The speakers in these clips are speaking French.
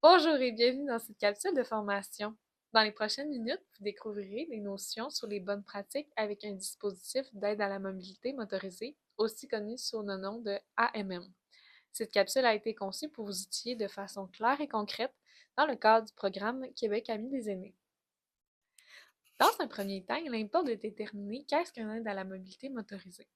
Bonjour et bienvenue dans cette capsule de formation. Dans les prochaines minutes, vous découvrirez des notions sur les bonnes pratiques avec un dispositif d'aide à la mobilité motorisée, aussi connu sous le nom de AMM. Cette capsule a été conçue pour vous outiller de façon claire et concrète dans le cadre du programme Québec Amis des aînés. Dans un premier temps, il importe de déterminer qu'est-ce qu'une aide à la mobilité motorisée.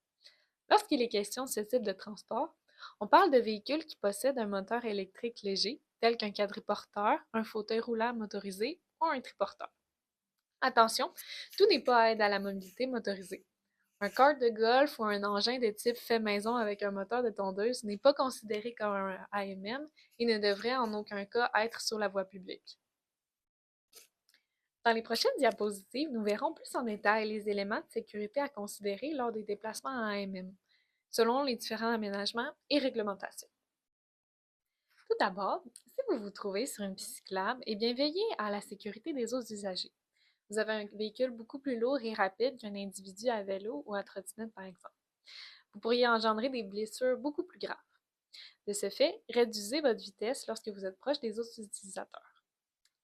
Lorsqu'il est question de ce type de transport, on parle de véhicules qui possèdent un moteur électrique léger, tel qu'un quadriporteur, un fauteuil roulant motorisé ou un triporteur. Attention, tout n'est pas aide à la mobilité motorisée. Un kart de golf ou un engin de type fait maison avec un moteur de tondeuse n'est pas considéré comme un AMM et ne devrait en aucun cas être sur la voie publique. Dans les prochaines diapositives, nous verrons plus en détail les éléments de sécurité à considérer lors des déplacements en AMM, selon les différents aménagements et réglementations. Tout d'abord, si vous vous trouvez sur une piste cyclable, eh bien veillez à la sécurité des autres usagers. Vous avez un véhicule beaucoup plus lourd et rapide qu'un individu à vélo ou à trottinette, par exemple. Vous pourriez engendrer des blessures beaucoup plus graves. De ce fait, réduisez votre vitesse lorsque vous êtes proche des autres utilisateurs.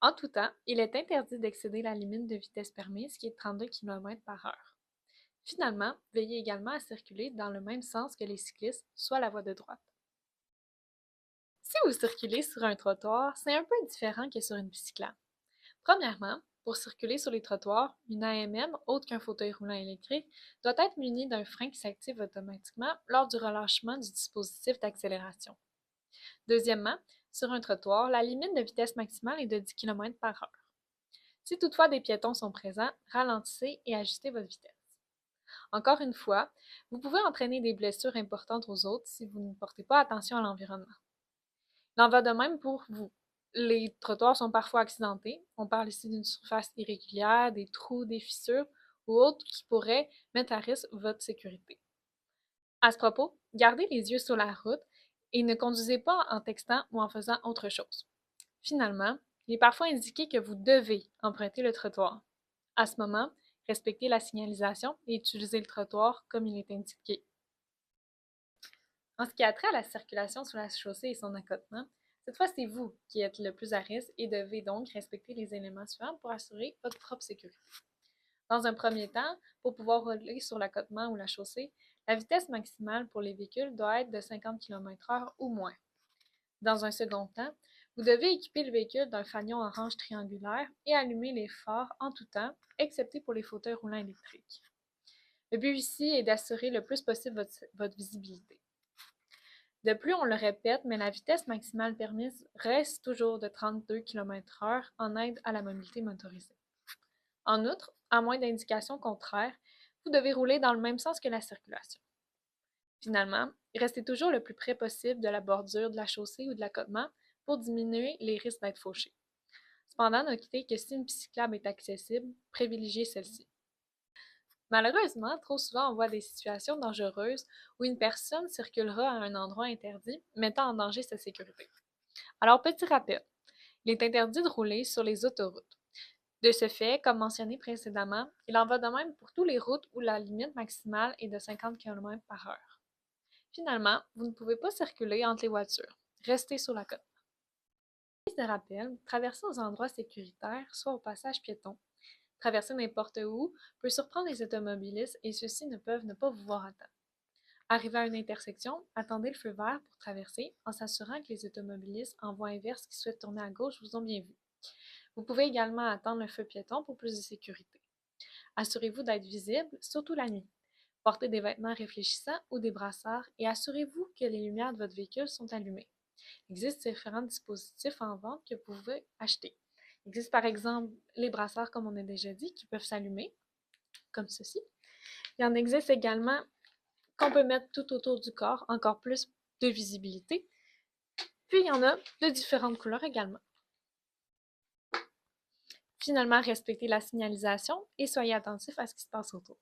En tout temps, il est interdit d'excéder la limite de vitesse permise, qui est de 32 km/h. Finalement, veillez également à circuler dans le même sens que les cyclistes, soit la voie de droite. Si vous circulez sur un trottoir, c'est un peu différent que sur une piste cyclable. Premièrement, pour circuler sur les trottoirs, une AMM, autre qu'un fauteuil roulant électrique, doit être munie d'un frein qui s'active automatiquement lors du relâchement du dispositif d'accélération. Deuxièmement, sur un trottoir, la limite de vitesse maximale est de 10 km/h. Si toutefois des piétons sont présents, ralentissez et ajustez votre vitesse. Encore une fois, vous pouvez entraîner des blessures importantes aux autres si vous ne portez pas attention à l'environnement. Il en va de même pour vous. Les trottoirs sont parfois accidentés. On parle ici d'une surface irrégulière, des trous, des fissures ou autres qui pourraient mettre à risque votre sécurité. À ce propos, gardez les yeux sur la route et ne conduisez pas en textant ou en faisant autre chose. Finalement, il est parfois indiqué que vous devez emprunter le trottoir. À ce moment, respectez la signalisation et utilisez le trottoir comme il est indiqué. En ce qui a trait à la circulation sur la chaussée et son accotement, cette fois, c'est vous qui êtes le plus à risque et devez donc respecter les éléments suivants pour assurer votre propre sécurité. Dans un premier temps, pour pouvoir rouler sur l'accotement ou la chaussée, la vitesse maximale pour les véhicules doit être de 50 km/h ou moins. Dans un second temps, vous devez équiper le véhicule d'un fanion orange triangulaire et allumer les phares en tout temps, excepté pour les fauteuils roulants électriques. Le but ici est d'assurer le plus possible votre visibilité. De plus, on le répète, mais la vitesse maximale permise reste toujours de 32 km/h en aide à la mobilité motorisée. En outre, à moins d'indications contraires, vous devez rouler dans le même sens que la circulation. Finalement, restez toujours le plus près possible de la bordure de la chaussée ou de l'accotement pour diminuer les risques d'être fauché. Cependant, notez que si une piste cyclable est accessible, privilégiez celle-ci. Malheureusement, trop souvent on voit des situations dangereuses où une personne circulera à un endroit interdit, mettant en danger sa sécurité. Alors, petit rappel, il est interdit de rouler sur les autoroutes. De ce fait, comme mentionné précédemment, il en va de même pour toutes les routes où la limite maximale est de 50 km/h. Finalement, vous ne pouvez pas circuler entre les voitures. Restez sur la côte. Prise de rappel, traverser aux endroits sécuritaires, soit au passage piéton. Traverser n'importe où peut surprendre les automobilistes et ceux-ci ne peuvent ne pas vous voir à temps. Arrivé à une intersection, attendez le feu vert pour traverser en s'assurant que les automobilistes en voie inverse qui souhaitent tourner à gauche vous ont bien vu. Vous pouvez également attendre le feu piéton pour plus de sécurité. Assurez-vous d'être visible, surtout la nuit. Portez des vêtements réfléchissants ou des brassards et assurez-vous que les lumières de votre véhicule sont allumées. Il existe différents dispositifs en vente que vous pouvez acheter. Il existe par exemple les brassards, comme on a déjà dit, qui peuvent s'allumer, comme ceci. Il y en existe également qu'on peut mettre tout autour du corps, encore plus de visibilité. Puis il y en a de différentes couleurs également. Finalement, respectez la signalisation et soyez attentifs à ce qui se passe autour.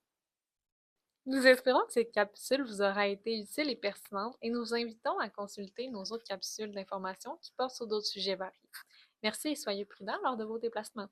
Nous espérons que cette capsule vous aura été utile et pertinente et nous vous invitons à consulter nos autres capsules d'information qui portent sur d'autres sujets variés. Merci et soyez prudents lors de vos déplacements.